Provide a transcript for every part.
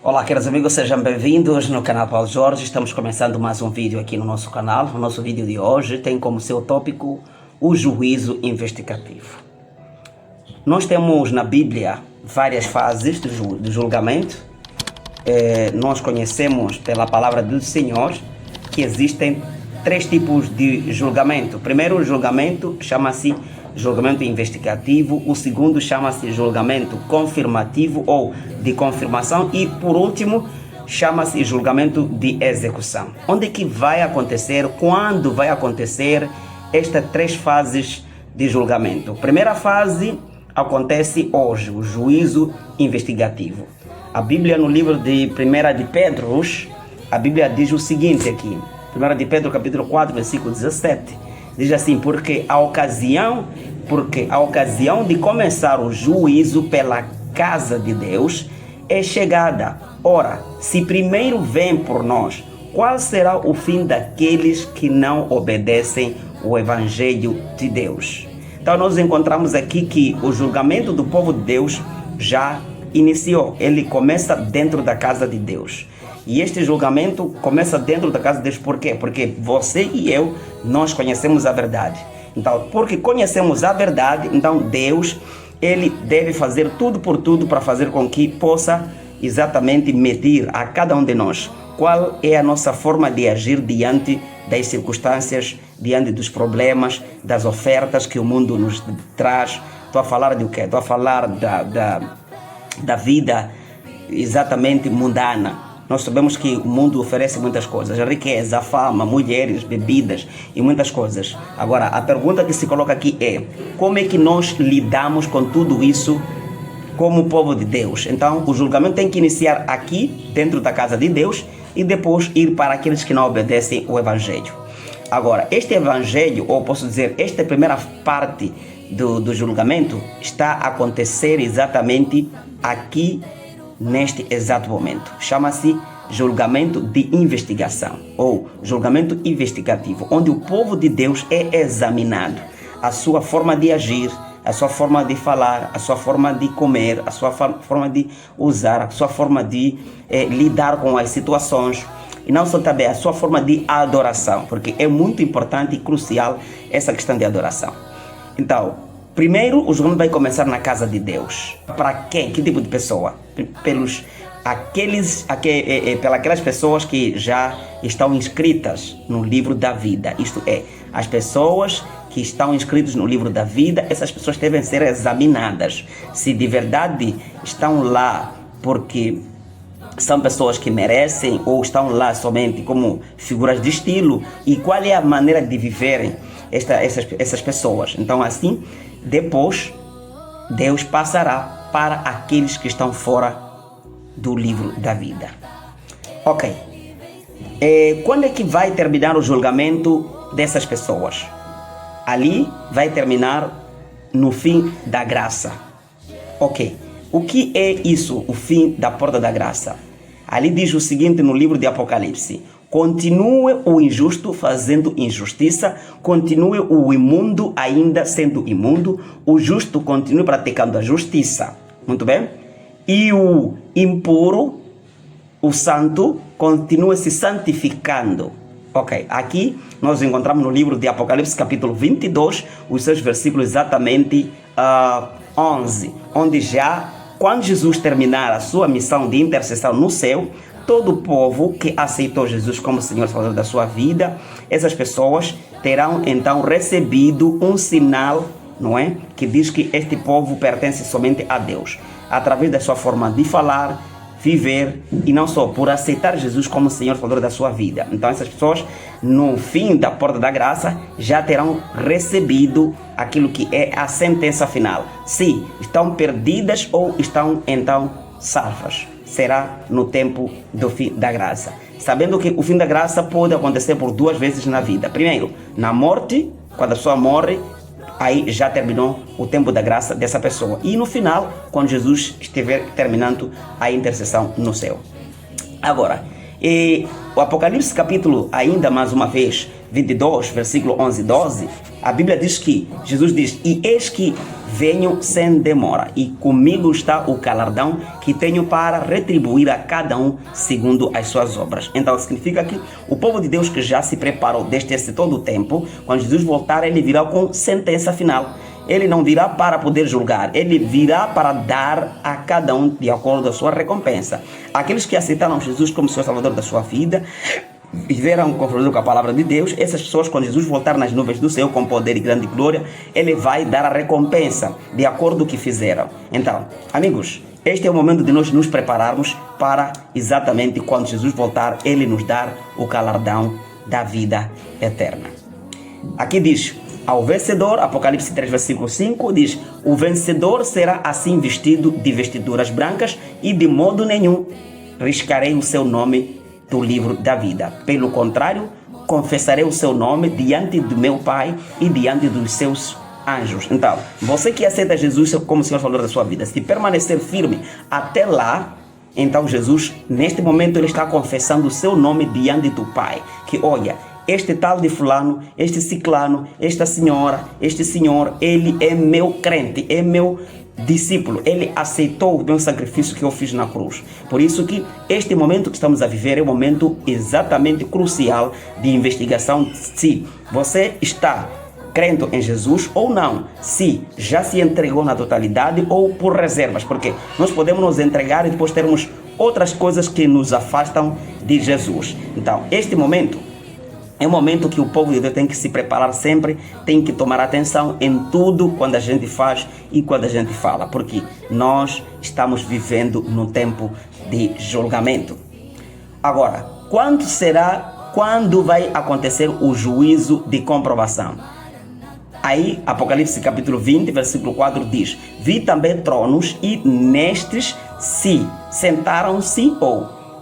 Olá, queridos amigos, sejam bem-vindos no canal Paulo Jorge. Estamos começando mais um vídeo aqui no nosso canal. O nosso vídeo de hoje tem como seu tópico o juízo investigativo. Nós temos na Bíblia várias fases do julgamento. Nós conhecemos pela palavra do Senhor que existem três tipos de julgamento. O primeiro julgamento chama-se julgamento investigativo, o segundo chama-se julgamento confirmativo ou de confirmação e por último chama-se julgamento de execução. Onde é que vai acontecer, quando vai acontecer estas três fases de julgamento? primeira fase acontece hoje, o juízo investigativo. A Bíblia no livro de 1 de Pedro, a Bíblia diz o seguinte aqui, 1 de Pedro capítulo 4, versículo 17, diz assim, porque a ocasião de começar o juízo pela casa de Deus é chegada. Ora, se primeiro vem por nós, qual será o fim daqueles que não obedecem o Evangelho de Deus? Então nós encontramos aqui que o julgamento do povo de Deus já iniciou. Ele começa dentro da casa de Deus. E este julgamento começa dentro da casa de Deus. Por quê? Porque você e eu, nós conhecemos a verdade. Então, porque conhecemos a verdade, então Deus, Ele deve fazer tudo por tudo para fazer com que possa exatamente medir a cada um de nós qual é a nossa forma de agir diante das circunstâncias, diante dos problemas, das ofertas que o mundo nos traz. Estou a falar de o quê? Estou a falar da vida exatamente mundana. Nós sabemos que o mundo oferece muitas coisas, a riqueza, a fama, mulheres, bebidas e muitas coisas. Agora, a pergunta que se coloca aqui é, como é que nós lidamos com tudo isso como povo de Deus? Então, o julgamento tem que iniciar aqui, dentro da casa de Deus, e depois ir para aqueles que não obedecem o Evangelho. Agora, este Evangelho, ou posso dizer, esta primeira parte do julgamento, está a acontecer exatamente aqui, neste exato momento. Chama-se julgamento de investigação ou julgamento investigativo, onde o povo de Deus é examinado, a sua forma de agir, a sua forma de falar, a sua forma de comer, a sua forma de usar, a sua forma de lidar com as situações e não só também a sua forma de adoração, porque é muito importante e crucial ela questão de adoração. Então, primeiro, o julgamento vai começar na casa de Deus. Para quem? Que tipo de pessoa? Pelas aquelas pessoas que já estão inscritas no livro da vida. Isto é, as pessoas que estão inscritas no livro da vida, essas pessoas devem ser examinadas. Se de verdade estão lá porque são pessoas que merecem ou estão lá somente como figuras de estilo e qual é a maneira de viverem essas pessoas. Então assim, depois Deus passará para aqueles que estão fora do livro da vida. Ok. Quando é que vai terminar o julgamento dessas pessoas? Ali vai terminar no fim da graça. Ok. O que é isso, o fim da porta da graça? Ali diz o seguinte no livro de Apocalipse: continue o injusto fazendo injustiça, continue o imundo ainda sendo imundo, o justo continue praticando a justiça. Muito bem? E o impuro, o santo, continua se santificando. Ok, aqui nós encontramos no livro de Apocalipse capítulo 22, os seus versículos exatamente 11, onde já, quando Jesus terminar a sua missão de intercessão no céu, todo o povo que aceitou Jesus como Senhor e Salvador da sua vida, essas pessoas terão então recebido um sinal, não é? Que diz que este povo pertence somente a Deus, através da sua forma de falar, viver e não só por aceitar Jesus como Senhor e Salvador da sua vida. Então essas pessoas no fim da porta da graça já terão recebido aquilo que é a sentença final. Se estão perdidas ou estão então salvas. Será no tempo do fim da graça. Sabendo que o fim da graça pode acontecer por duas vezes na vida. Primeiro, na morte, quando a pessoa morre, aí já terminou o tempo da graça dessa pessoa. E no final, quando Jesus estiver terminando a intercessão no céu. Agora, o Apocalipse capítulo, ainda mais uma vez, 22, versículo 11 e 12, a Bíblia diz que, Jesus diz, e eis que venho sem demora, e comigo está o galardão que tenho para retribuir a cada um segundo as suas obras. Então significa que o povo de Deus, que já se preparou desde esse todo o tempo, quando Jesus voltar, ele virá com sentença final. Ele não virá para poder julgar, ele virá para dar a cada um de acordo com a sua recompensa. Aqueles que aceitaram Jesus como Senhor Salvador da sua vida, viveram conforme com a palavra de Deus, essas pessoas, quando Jesus voltar nas nuvens do céu com poder e grande glória, ele vai dar a recompensa de acordo com o que fizeram. Então, amigos, este é o momento de nós nos prepararmos para exatamente quando Jesus voltar, ele nos dar o galardão da vida eterna. Aqui diz: ao vencedor, Apocalipse 3, versículo 5, diz: o vencedor será assim vestido de vestiduras brancas e de modo nenhum riscarei o seu nome do livro da vida. Pelo contrário, confessarei o seu nome diante do meu Pai e diante dos seus anjos. Então, você que aceita Jesus como Senhor Salvador da sua vida, se permanecer firme até lá, então Jesus, neste momento, ele está confessando o seu nome diante do Pai. Que olha, este tal de fulano, este ciclano, esta senhora, este senhor, ele é meu crente, é meu discípulo, ele aceitou o meu sacrifício que eu fiz na cruz. Por isso que este momento que estamos a viver é um momento exatamente crucial de investigação, se você está crendo em Jesus ou não, se já se entregou na totalidade ou por reservas, porque nós podemos nos entregar e depois termos outras coisas que nos afastam de Jesus. Então, este momento é um momento que o povo de Deus tem que se preparar sempre, tem que tomar atenção em tudo quando a gente faz e quando a gente fala, porque nós estamos vivendo num tempo de julgamento. Agora, quando vai acontecer o juízo de comprovação? Aí, Apocalipse capítulo 20, versículo 4 diz: vi também tronos e nestes se sentaram-se,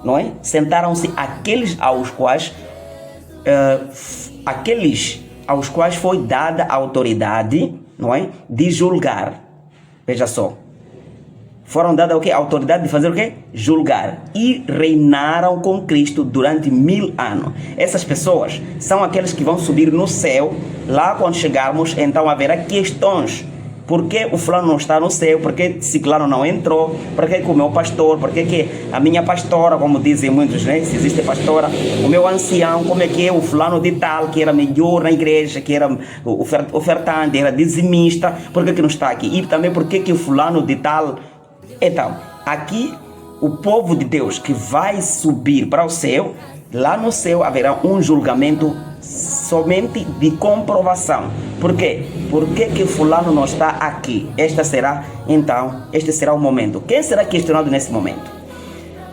não é? Sentaram-se aqueles aos quais foi dada a autoridade, não é, de julgar. Veja só, foram dadas o quê? A autoridade de fazer o quê? Julgar. E reinaram com Cristo durante 1000 anos. Essas pessoas são aqueles que vão subir no céu. Lá quando chegarmos, então haverá questões. Por que o fulano não está no céu? Por que ciclano não entrou? Por que o meu pastor? Por que a minha pastora, como dizem muitos, né? Se existe pastora, o meu ancião, como é que é o fulano de tal, que era melhor na igreja, que era ofertante, era dizimista, por que não está aqui? E também por que o fulano de tal... Então, aqui o povo de Deus que vai subir para o céu, lá no céu haverá um julgamento somente de comprovação. Por quê? Por que fulano não está aqui? Este será o momento. Quem será questionado nesse momento?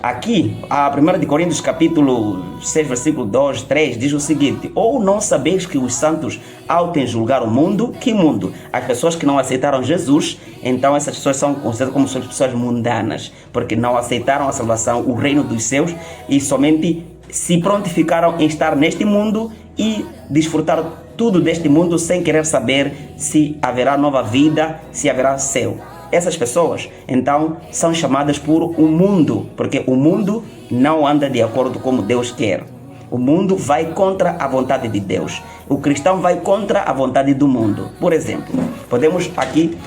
Aqui, a 1 Coríntios capítulo 6, versículo 2, 3, diz o seguinte: ou não sabeis que os santos, ao tem julgar o mundo, que mundo? As pessoas que não aceitaram Jesus, então essas pessoas são consideradas como pessoas mundanas, porque não aceitaram a salvação, o reino dos céus, e somente se prontificaram em estar neste mundo e desfrutar tudo deste mundo sem querer saber se haverá nova vida, se haverá céu. Essas pessoas, então, são chamadas por o mundo, porque o mundo não anda de acordo com como Deus quer. O mundo vai contra a vontade de Deus. O cristão vai contra a vontade do mundo. Por exemplo, podemos aqui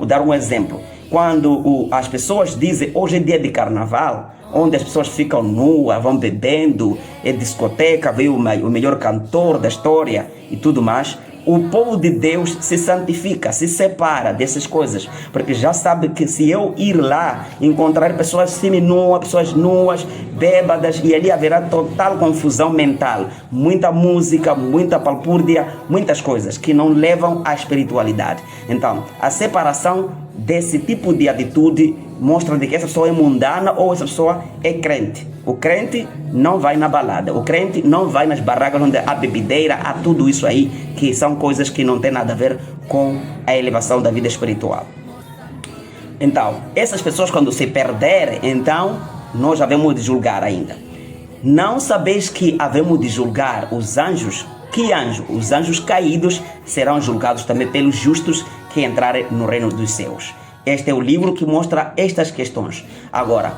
dar um exemplo. Quando as pessoas dizem, hoje é dia de carnaval, onde as pessoas ficam nuas, vão bebendo, é discoteca, veio o melhor cantor da história e tudo mais, o povo de Deus se santifica, se separa dessas coisas, porque já sabe que se eu ir lá encontrar pessoas seminuas, pessoas nuas, bêbadas, e ali haverá total confusão mental, muita música, muita palpúrdia, muitas coisas que não levam à espiritualidade. Então, a separação desse tipo de atitude mostra de que essa pessoa é mundana ou essa pessoa é crente. O crente não vai na balada, o crente não vai nas barracas onde há bebedeira, há tudo isso aí, que são coisas que não tem nada a ver com a elevação da vida espiritual. Então, essas pessoas quando se perderem, então, nós havemos de julgar ainda. Não sabeis que havemos de julgar os anjos? Que anjo? Os anjos caídos serão julgados também pelos justos que entrarem no reino dos céus. Este é o livro que mostra estas questões. Agora,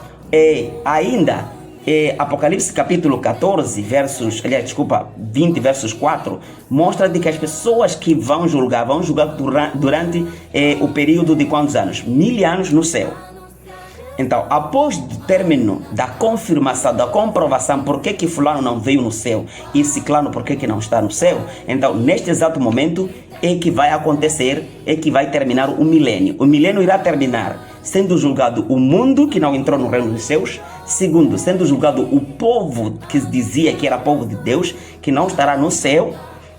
ainda Apocalipse capítulo 14, 20 versos 4, mostra de que as pessoas que vão julgar durante o período de quantos anos? 1000 anos no céu. Então, após o término da confirmação, da comprovação, por que fulano não veio no céu e ciclano por que não está no céu, então, neste exato momento, é que vai acontecer, é que vai terminar o milênio. O milênio irá terminar sendo julgado o mundo que não entrou no reino dos céus. Segundo, sendo julgado o povo que dizia que era povo de Deus, que não estará no céu.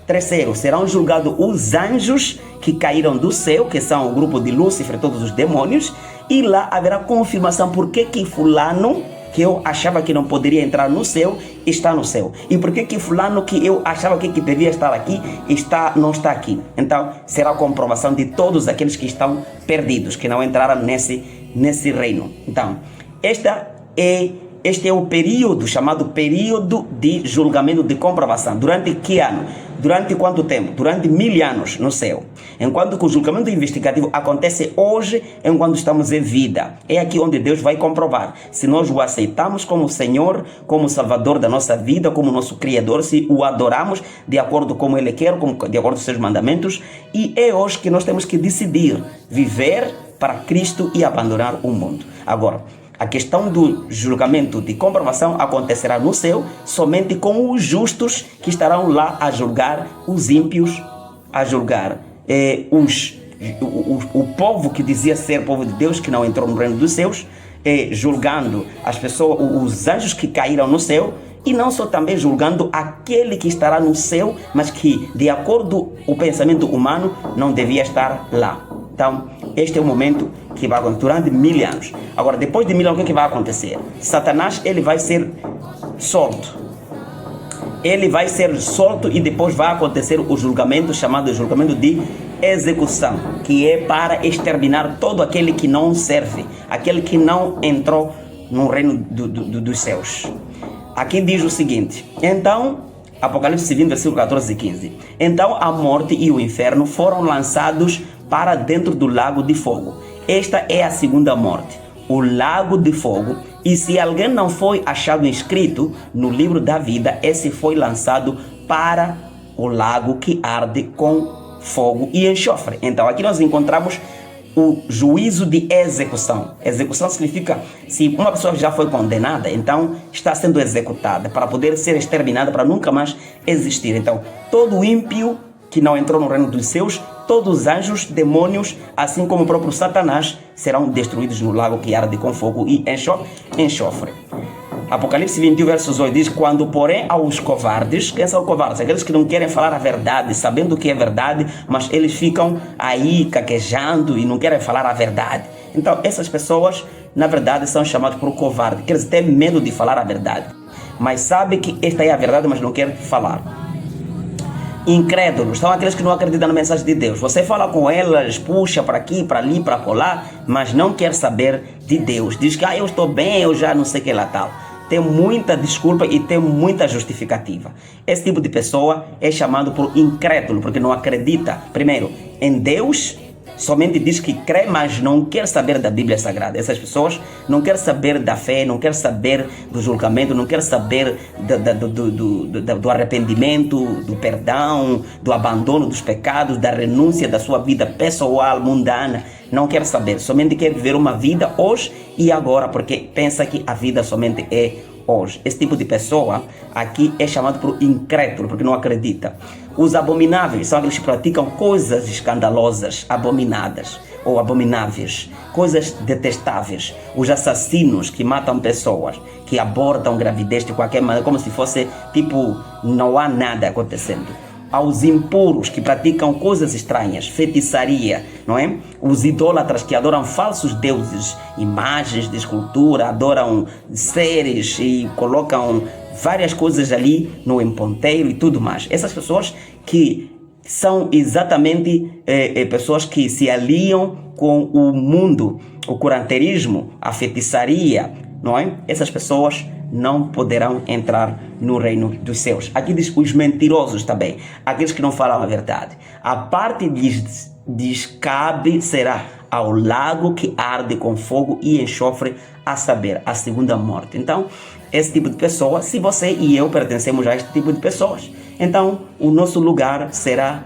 Terceiro, serão julgados os anjos que caíram do céu, que são o grupo de Lúcifer, todos os demônios. E lá haverá confirmação por que fulano, que eu achava que não poderia entrar no céu, está no céu. E por que fulano que eu achava que devia estar aqui, não está aqui. Então, será a comprovação de todos aqueles que estão perdidos, que não entraram nesse reino. Então, este é o período, chamado período de julgamento de comprovação. Durante que ano? Durante quanto tempo? Durante 1000 anos no céu. Enquanto que o julgamento investigativo acontece hoje, enquanto estamos em vida. É aqui onde Deus vai comprovar se nós o aceitamos como Senhor, como Salvador da nossa vida, como nosso Criador, se o adoramos de acordo com Ele quer, de acordo com os seus mandamentos. E é hoje que nós temos que decidir viver para Cristo e abandonar o mundo. Agora, a questão do julgamento de comprovação acontecerá no céu somente com os justos que estarão lá a julgar os ímpios, a julgar o povo que dizia ser povo de Deus, que não entrou no reino dos céus, julgando as pessoas, os anjos que caíram no céu, e não só também julgando aquele que estará no céu, mas que, de acordo com o pensamento humano, não devia estar lá. Então, este é o momento que vai acontecer durante 1000 anos. Agora, depois de 1000 anos, o que vai acontecer? Satanás, ele vai ser solto. Ele vai ser solto e depois vai acontecer o julgamento, chamado julgamento de execução, que é para exterminar todo aquele que não serve, aquele que não entrou no reino dos céus. Aqui diz o seguinte: então, Apocalipse 20, versículo 14 e 15. Então a morte e o inferno foram lançados para dentro do lago de fogo. Esta é a segunda morte, o lago de fogo. E se alguém não foi achado inscrito no livro da vida, esse foi lançado para o lago que arde com fogo e enxofre. Então aqui nós encontramos o juízo de execução. Execução significa, se uma pessoa já foi condenada, então está sendo executada para poder ser exterminada, para nunca mais existir. Então, todo ímpio que não entrou no reino dos céus, todos os anjos, demônios, assim como o próprio Satanás, serão destruídos no lago que arde com fogo e enxofre. Apocalipse 21, versos 8 diz: quando, porém, aos covardes, quem são covardes? Aqueles que não querem falar a verdade, sabendo que é verdade, mas eles ficam aí caquejando e não querem falar a verdade. Então, essas pessoas, na verdade, são chamadas por covarde, que eles têm medo de falar a verdade, mas sabem que esta é a verdade, mas não querem falar. Incrédulos são aqueles que não acreditam na mensagem de Deus. Você fala com elas, puxa para aqui, para ali, para colar, mas não quer saber de Deus. Diz que eu estou bem, eu já não sei que lá tal. Tem muita desculpa e tem muita justificativa. Esse tipo de pessoa é chamado por incrédulo, porque não acredita, primeiro, em Deus. Somente diz que crê, mas não quer saber da Bíblia Sagrada. Essas pessoas não querem saber da fé, não querem saber do julgamento, não querem saber do arrependimento, do perdão, do abandono dos pecados, da renúncia da sua vida pessoal, mundana. Não quer saber, somente quer viver uma vida hoje e agora, porque pensa que a vida somente é hoje. Esse tipo de pessoa aqui é chamado por incrédulo, porque não acredita. Os abomináveis são aqueles que praticam coisas escandalosas, abominadas ou abomináveis, coisas detestáveis. Os assassinos que matam pessoas, que abortam gravidez de qualquer maneira, como se fosse tipo, não há nada acontecendo. Aos impuros que praticam coisas estranhas, feitiçaria, não é? Os idólatras que adoram falsos deuses, imagens de escultura, adoram seres e colocam várias coisas ali no emponteiro e tudo mais. Essas pessoas que são exatamente pessoas que se aliam com o mundo, o curanterismo, a feitiçaria, não é? Essas pessoas não poderão entrar no reino dos céus. Aqui diz os mentirosos também, aqueles que não falam a verdade. A parte diz cabe será ao lago que arde com fogo e enxofre a saber, a segunda morte. Então, esse tipo de pessoa, se você e eu pertencemos a este tipo de pessoas, então o nosso lugar será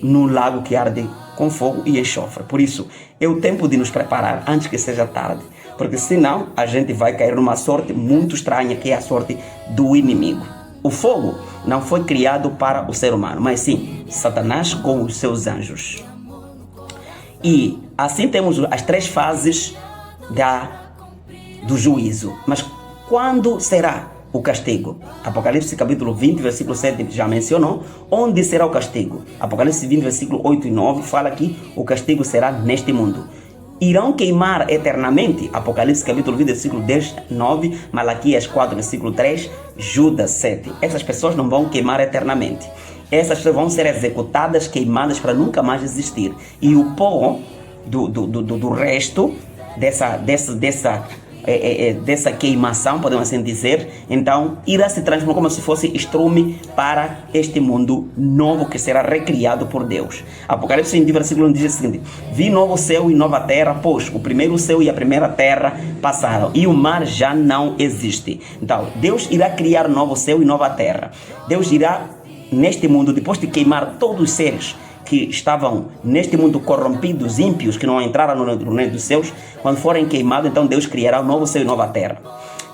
no lago que arde com fogo e enxofre. Por isso, é o tempo de nos preparar antes que seja tarde, porque senão a gente vai cair numa sorte muito estranha, que é a sorte do inimigo. O fogo não foi criado para o ser humano, mas sim Satanás com os seus anjos. E assim temos as 3 fases do juízo. Mas quando será o castigo? Apocalipse capítulo 20, versículo 7 já mencionou. Onde será o castigo? Apocalipse 20, versículo 8 e 9 fala que o castigo será neste mundo. Irão queimar eternamente? Apocalipse capítulo 20, versículo 10, 9, Malaquias 4, versículo 3, Judas 7. Essas pessoas não vão queimar eternamente. Essas pessoas vão ser executadas, queimadas para nunca mais existir. E o pó do resto dessa queimação, podemos assim dizer, então irá se transformar como se fosse estrume para este mundo novo que será recriado por Deus. Apocalipse 20, versículo 1 diz o seguinte: vi novo céu e nova terra, pois o primeiro céu e a primeira terra passaram e o mar já não existe. Então Deus irá criar novo céu e nova terra. Deus irá, neste mundo, depois de queimar todos os seres que estavam neste mundo corrompidos, ímpios, que não entraram no reino dos céus, quando forem queimados, então Deus criará um novo céu e nova terra.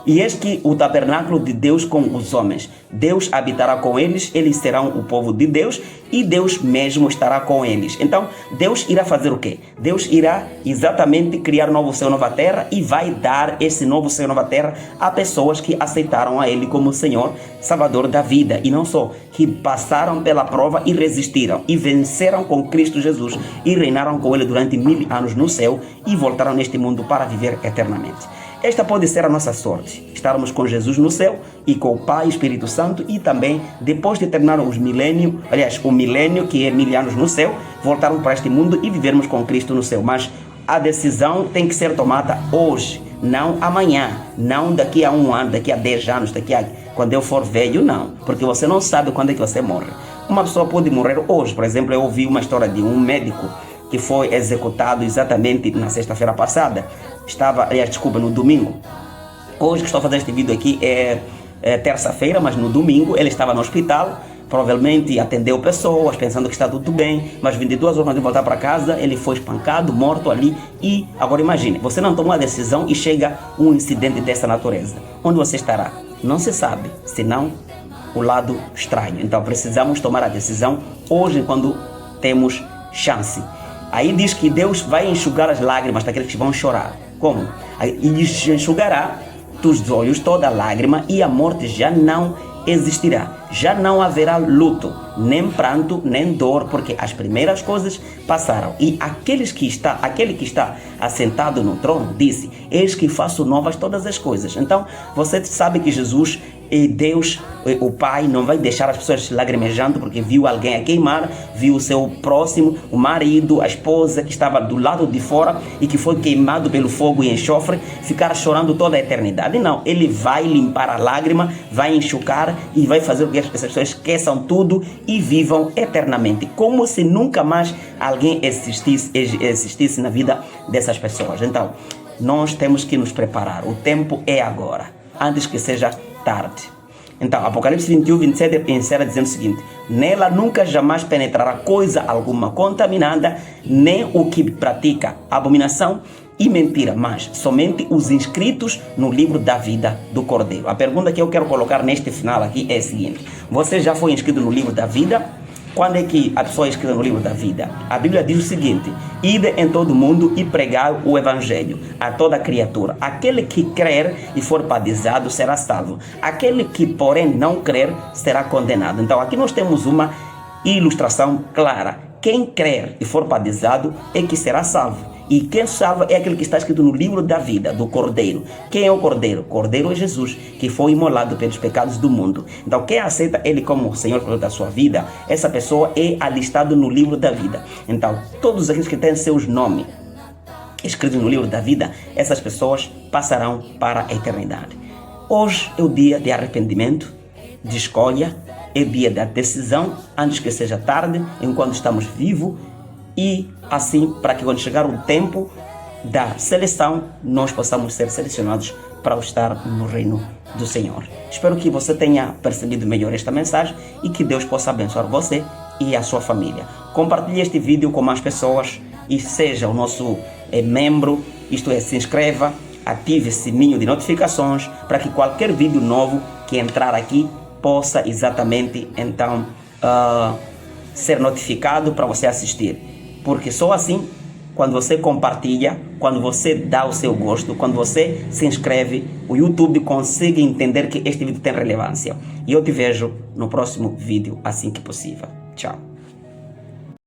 E eis que o tabernáculo de Deus com os homens. Deus habitará com eles, eles serão o povo de Deus e Deus mesmo estará com eles. Então, Deus irá fazer o quê? Deus irá exatamente criar um novo céu e nova terra e vai dar esse novo céu e nova terra a pessoas que aceitaram a Ele como Senhor, Salvador da vida. E não só, que passaram pela prova e resistiram e venceram com Cristo Jesus e reinaram com Ele durante 1000 anos no céu e voltaram neste mundo para viver eternamente. Esta pode ser a nossa sorte, estarmos com Jesus no céu e com o Pai e Espírito Santo, e também, depois de terminar o milênio, que é 1000 anos no céu, voltarmos para este mundo e vivermos com Cristo no céu. Mas a decisão tem que ser tomada hoje, não amanhã, não daqui a 1 ano, daqui a 10 anos, quando eu for velho, não, porque você não sabe quando é que você morre. Uma pessoa pode morrer hoje. Por exemplo, eu ouvi uma história de um médico que foi executado exatamente na sexta-feira passada. No domingo. Hoje que estou fazendo este vídeo aqui é terça-feira, mas no domingo ele estava no hospital, provavelmente atendeu pessoas, pensando que está tudo bem, mas 22 horas antes de voltar para casa, ele foi espancado, morto ali. E agora imagine, você não tomou a decisão e chega um incidente dessa natureza. Onde você estará? Não se sabe, senão o lado estranho. Então precisamos tomar a decisão hoje, quando temos chance. Aí diz que Deus vai enxugar as lágrimas daqueles que vão chorar. Como? E enxugará dos olhos toda lágrima, e a morte já não existirá. Já não haverá luto, nem pranto, nem dor, porque as primeiras coisas passaram. E aquele que está assentado no trono disse: eis que faço novas todas as coisas. Então, você sabe que Jesus e Deus, o Pai, não vai deixar as pessoas lagrimejando porque viu alguém a queimar, viu o seu próximo, o marido, a esposa que estava do lado de fora e que foi queimado pelo fogo e enxofre, ficar chorando toda a eternidade. Não, Ele vai limpar a lágrima, vai enxugar e vai fazer com que as pessoas esqueçam tudo e vivam eternamente, como se nunca mais alguém existisse na vida dessas pessoas. Então, nós temos que nos preparar. O tempo é agora, antes que seja tarde. Então, Apocalipse 21, 27 encerra dizendo o seguinte: nela nunca jamais penetrará coisa alguma contaminada, nem o que pratica abominação e mentira, mas somente os inscritos no livro da vida do Cordeiro. A pergunta que eu quero colocar neste final aqui é a seguinte: você já foi inscrito no livro da vida? Quando é que a pessoa é escrita no livro da vida? A Bíblia diz o seguinte: ide em todo mundo e pregai o evangelho a toda criatura. Aquele que crer e for batizado será salvo. Aquele que, porém, não crer será condenado. Então, aqui nós temos uma ilustração clara. Quem crer e for batizado é que será salvo. E quem salva é aquele que está escrito no livro da vida, do Cordeiro. Quem é o Cordeiro? Cordeiro é Jesus, que foi imolado pelos pecados do mundo. Então, quem aceita Ele como Senhor da sua vida, essa pessoa é alistado no livro da vida. Então, todos aqueles que têm seus nomes escritos no livro da vida, essas pessoas passarão para a eternidade. Hoje é o dia de arrependimento, de escolha, é dia da decisão, antes que seja tarde, enquanto estamos vivos. E assim, para que quando chegar o tempo da seleção, nós possamos ser selecionados para estar no reino do Senhor. Espero que você tenha percebido melhor esta mensagem e que Deus possa abençoar você e a sua família. Compartilhe este vídeo com mais pessoas e seja o nosso membro, isto é, se inscreva, ative o sininho de notificações para que qualquer vídeo novo que entrar aqui possa exatamente então ser notificado para você assistir. Porque só assim, quando você compartilha, quando você dá o seu gosto, quando você se inscreve, o YouTube consegue entender que este vídeo tem relevância. E eu te vejo no próximo vídeo assim que possível. Tchau.